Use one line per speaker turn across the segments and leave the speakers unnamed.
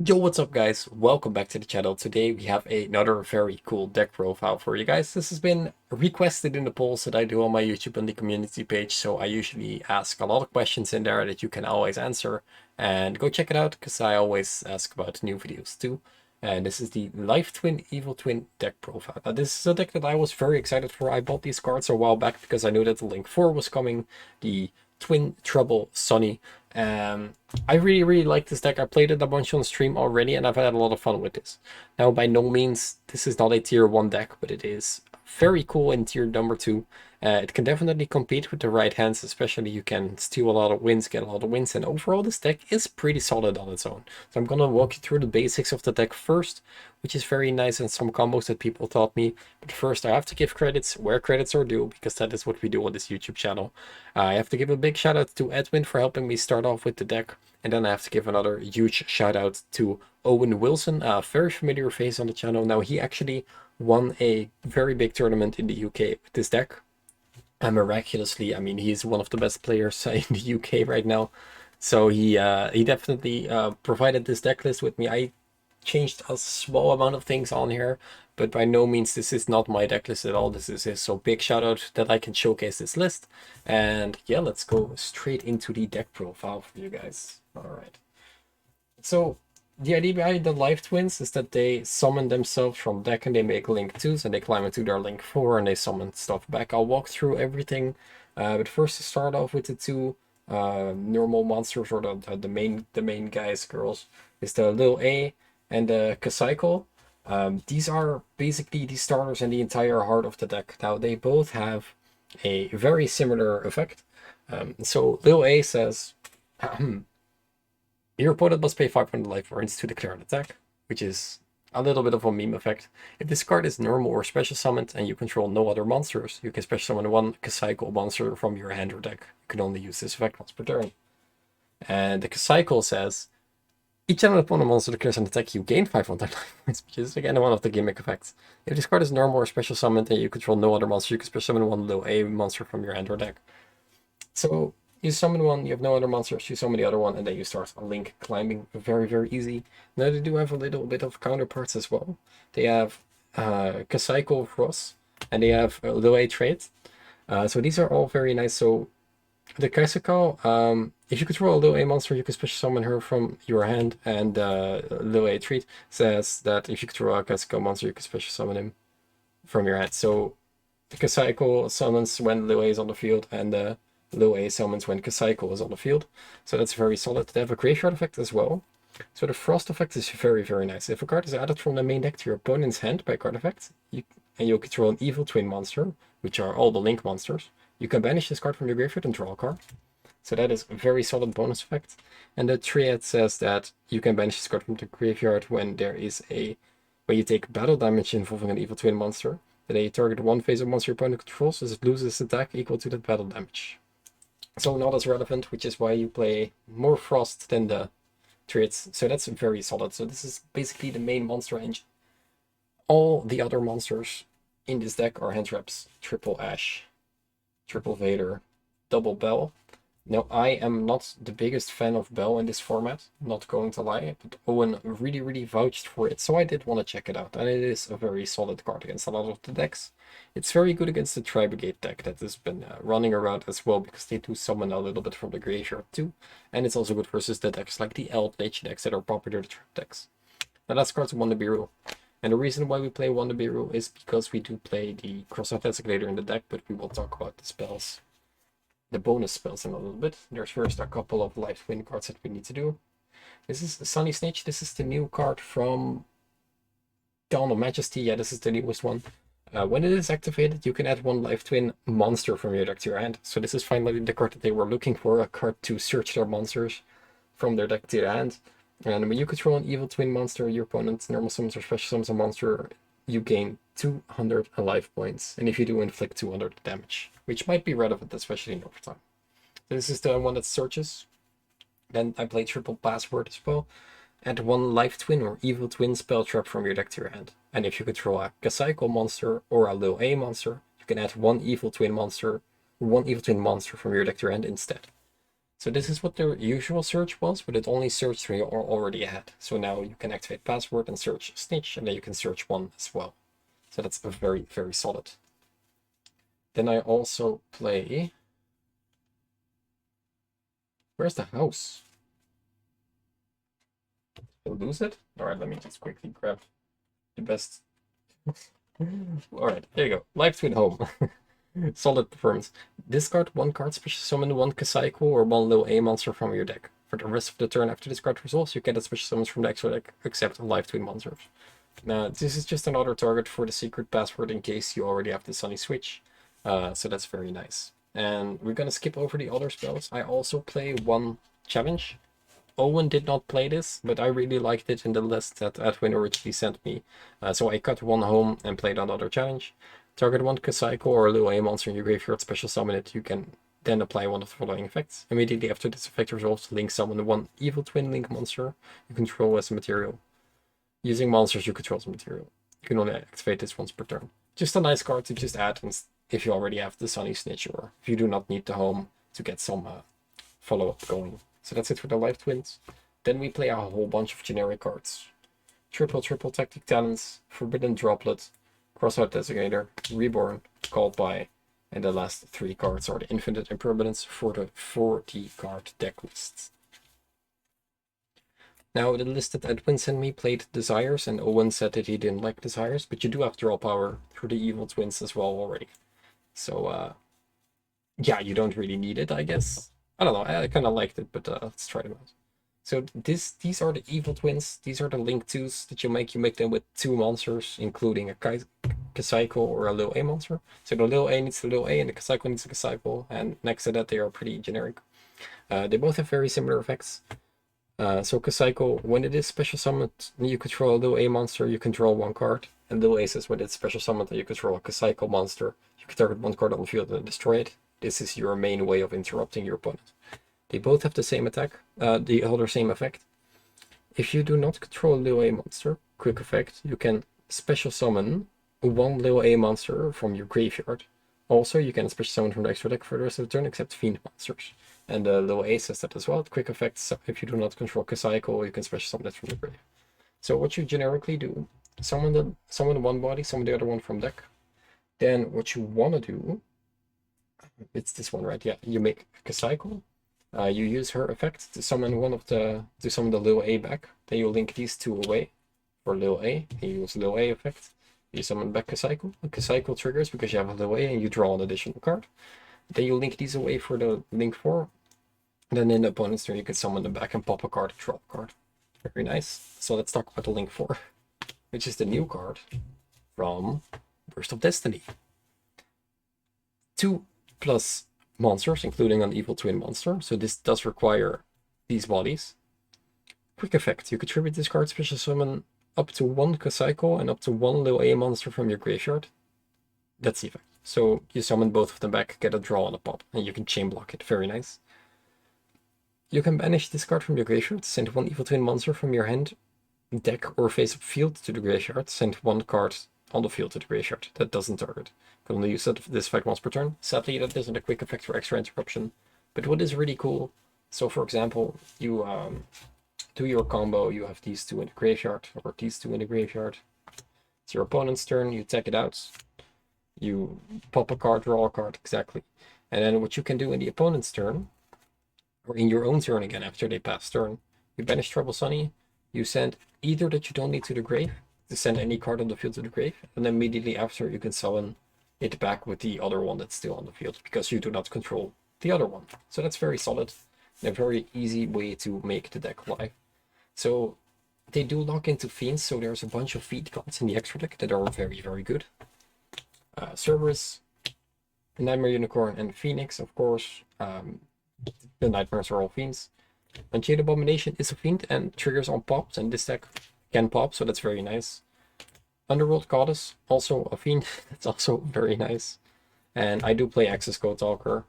Yo, what's up guys? Welcome back to the channel. Today we have another very cool deck profile for you guys. This has been requested in the polls that I do on my YouTube and the community page, so I usually ask a lot of questions in there that you can always answer. And go check it out, because I always ask about new videos too. And this is the Life Twin Evil Twin deck profile. Now this is a deck that I was very excited for. I bought these cards a while back because I knew that the Link 4 was coming, the Twin Trouble Sunny. I really like this deck. I played it a bunch on stream already and I've had a lot of fun with this. Now, by no means, this is not a tier 1 deck, but it is very cool in tier number 2. It can definitely compete with the right hands, especially you can steal a lot of wins, get a lot of wins, and overall this deck is pretty solid on its own. So I'm gonna walk you through the basics of the deck first, which is very nice and some combos that people taught me. But first I have to give credits where credits are due, because that is what we do on this YouTube channel. I have to give a big shout out to Edwin for helping me start off with the deck. And then I have to give another huge shout out to Owen Wilson, a very familiar face on the channel. Now, he actually won a very big tournament in the UK with this deck. And miraculously, I mean, he's one of the best players in the UK right now. So he definitely provided this deck list with me. I changed a small amount of things on here, but by no means this is not my deck list at all. This is his, so big shout out that I can showcase this list. And yeah, let's go straight into the deck profile for you guys. All right. So the idea behind the Life Twins is that they summon themselves from deck and they make Link 2s and they climb into their Link 4 and they summon stuff back. I'll walk through everything, but first to start off with the two normal monsters, or the main guys, girls, is the Lil A and the Kacycle. These are basically the starters and the entire heart of the deck. Now they both have a very similar effect. So Lil A says your opponent must pay 500 life points to declare an attack, which is a little bit of a meme effect. If this card is normal or special summoned and you control no other monsters, you can special summon one Kacycle monster from your hand or deck. You can only use this effect once per turn. And the Kacycle says, each time an opponent monster declares an attack, you gain 500 life points, which is again one of the gimmick effects. If this card is normal or special summoned and you control no other monster, you can special summon one low A monster from your hand or deck. So you summon one, you have no other monsters, you summon the other one, and then you start a Link climbing. Very easy. Now they do have a little bit of counterparts as well. They have Kacycle Ross, and they have Low A trait. So these are all very nice. So the Kacycle, if you control a Low A monster, you can special summon her from your hand, and Low A trait says that if you control a Kacycle monster, you can special summon him from your hand. So the Kacycle summons when Low A is on the field, and Low A summons when Kacycle is on the field. So that's very solid. They have a graveyard effect as well. So the Frost effect is very nice. If a card is added from the main deck to your opponent's hand by card effect, and you control an Evil Twin monster, which are all the Link monsters, you can banish this card from your graveyard and draw a card. So that is a very solid bonus effect. And the Triad says that you can banish this card from the graveyard when when you take battle damage involving an Evil Twin monster. Then you target one phase of monster your opponent controls as it loses attack equal to that battle damage. So not as relevant, which is why you play more Frost than the Triads. So that's very solid. So this is basically the main monster engine. All the other monsters in this deck are hand traps. Triple Ash, Triple Vader, Double Bell. Now, I am not the biggest fan of Bell in this format, not going to lie, but Owen really vouched for it, so I did want to check it out, and it is a very solid card against a lot of the decks. It's very good against the Tri-Brigade deck that has been running around as well, because they do summon a little bit from the graveyard too, and it's also good versus the decks like the Eldritch decks that are popular trap decks. Now that's cards One to Be Rule. And the reason why we play One to Be Rule is because we do play the Cross-Athletic later in the deck, but we will talk about the spells, the bonus spells in a little bit. There's first a couple of Life Twin cards that we need to do. This is Sunny Snitch. This is the new card from Dawn of Majesty. Yeah, this is the newest one. When it is activated, you can add one Life Twin monster from your deck to your hand. So this is finally the card that they were looking for, a card to search their monsters from their deck to their hand. And when you control an Evil Twin monster, your opponent normal summons or special summons a monster, you gain 200 life points, and if you do, inflict 200 damage, which might be relevant, especially in overtime. This is the one that searches. Then I play Triple Password as well. Add one Life Twin or Evil Twin spell trap from your deck to your hand. And if you control a Kacycle monster or a Low A monster, you can add one Evil Twin monster from your deck to your hand instead. So this is what the usual search was, but it only searched what you already had. So now you can activate password and search snitch, and then you can search one as well. So that's very, very solid. Then I also play... Where's the house? Did I lose it? All right, let me just quickly grab the best. All right, there you go. Live Tweet Home. Solid performance. Discard one card, special summon one Kasaiko or one little A monster from your deck. For the rest of the turn after this card resolves, you get a special summons from the extra deck, except live tweet monsters. Now, this is just another target for the secret password in case you already have the Sunny Switch. So that's very nice. And we're gonna skip over the other spells. I also play one challenge. Owen did not play this, but I really liked it in the list that Edwin originally sent me. So I cut one home and played another challenge. Target one Kasaiko or a little A monster in your graveyard, special summon it. You can then apply one of the following effects. Immediately after this effect resolves, link summon one evil twin link monster you control as a material. Using monsters you control as a material. You can only activate this once per turn. Just a nice card to just add if you already have the Sunny Snitch or if you do not need the home to get some follow-up going. So that's it for the live twins. Then we play a whole bunch of generic cards. Triple Tactic Talents, Forbidden Droplet, Crossout Designator, Reborn, Called By, and the last 3 cards are the Infinite Impermanence for the 40 card deck list. Now the list that Edwin sent me played Desires, and Owen said that he didn't like Desires, but you do have draw power through the Evil Twins as well already. So yeah, you don't really need it, I guess. I don't know, I kind of liked it, but let's try them out. So these are the Evil Twins. These are the Link 2s that you make. You make them with 2 monsters, including a Kasaiko or a little A monster. So the little A needs a little A and the Kasaiko needs a Kasaiko. And next to that, they are pretty generic. They both have very similar effects. So Kasaiko, when it is special summoned, you control a little A monster, you can draw 1 card. And little A says when it's special summoned, you control a Kasaiko monster. You can target 1 card on the field and destroy it. This is your main way of interrupting your opponent. They both have the same attack, the other same effect. If you do not control a little A monster, quick effect, you can special summon 1 little A monster from your graveyard. Also, you can special summon from the extra deck for the rest of the turn, except Fiend monsters. And the little A says that as well. Quick effect, so if you do not control Kasaiko, you can special summon that from the grave. So what you generically do, summon one body, summon the other one from deck. Then what you want to do, it's this one, right? Yeah, you make Kasaiko. You use her effect to summon the little A back. Then you link these 2 away for little A. And you use little A effect. You summon back Kasaiko. Kasaiko triggers because you have a little A and you draw an additional card. Then you link these away for the link 4. Then in the opponent's turn you can summon them back and pop a card, draw a card. Very nice. So let's talk about the link 4, which is the new card from Burst of Destiny. 2+ monsters, including an evil twin monster. So this does require these bodies. Quick effect. You contribute this card, special summon up to 1 Kasaiko and up to 1 little A monster from your graveyard. That's the effect. So you summon both of them back, get a draw and a pop, and you can chain block it. Very nice. You can banish this card from your graveyard, send 1 evil twin monster from your hand, deck, or face-up field to the graveyard, send 1 card on the field to the graveyard. That doesn't target. You can only use this effect once per turn. Sadly, that isn't a quick effect for extra interruption. But what is really cool, so for example, you do your combo, you have these 2 in the graveyard, or these 2 in the graveyard. It's your opponent's turn, you take it out. You pop a card, draw a card, exactly. And then what you can do in the opponent's turn, or in your own turn again after they pass turn, you banish Trouble Sunny, you send either that you don't need to the grave, to send any card on the field to the grave, and then immediately after you can summon it back with the other one that's still on the field, because you do not control the other one. So that's very solid, and a very easy way to make the deck live. So they do lock into Fiends, so there's a bunch of Fiend cards in the extra deck that are very, very good. Cerberus, Nightmare Unicorn, and Phoenix, of course. The Nightmares are all Fiends. Unchained Abomination is a Fiend and triggers on pops, and this deck can pop, so that's very nice. Underworld Goddess, also a Fiend, that's also very nice. And I do play Access Code Talker,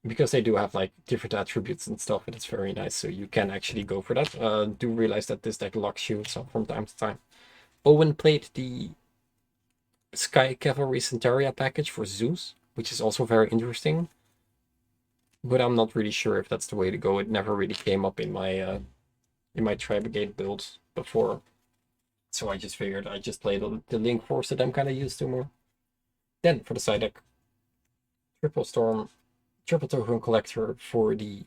because they do have like different attributes and stuff, and it's very nice, so you can actually go for that. Do realize that this deck locks you so from time to time. Owen played the Sky Cavalry Centaria package for Zeus, which is also very interesting. but I'm not really sure if that's the way to go. It never really came up in my Tribegate builds before, so I just figured I just play the Link Force that I'm kind of used to more. Then for the side deck, Triple Storm, Triple Token Collector for the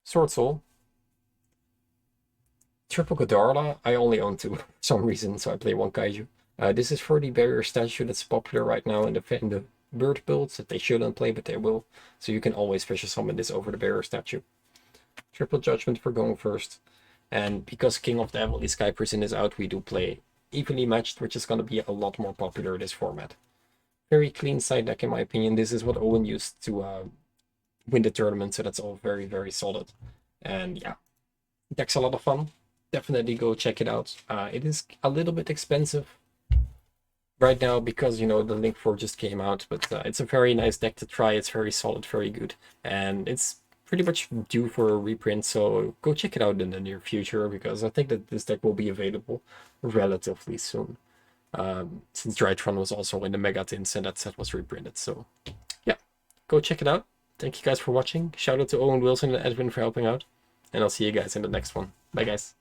Sword Soul. Triple Godarla, I only own two for some reason, so I play one Kaiju. This is for the barrier statue that's popular right now in the bird builds that they shouldn't play, but they will. So you can always special summon this over the barrier statue. Triple Judgment for going first. And because King of the Heavenly Sky Prison is out, we do play evenly matched, which is going to be a lot more popular this format. Very clean side deck in my opinion. This is what Owen used to win the tournament, so that's all very, very solid. And yeah, deck's a lot of fun. Definitely go check it out. It is a little bit expensive right now because, you know, the Link 4 just came out, but it's a very nice deck to try. It's very solid, very good, and it's pretty much due for a reprint, so go check it out in the near future because I think that this deck will be available relatively soon. Since Drytron was also in the Mega Tins and that set was reprinted, so yeah, go check it out. Thank you guys for watching. Shout out to Owen Wilson and Edwin for helping out, and I'll see you guys in the next one. Bye guys.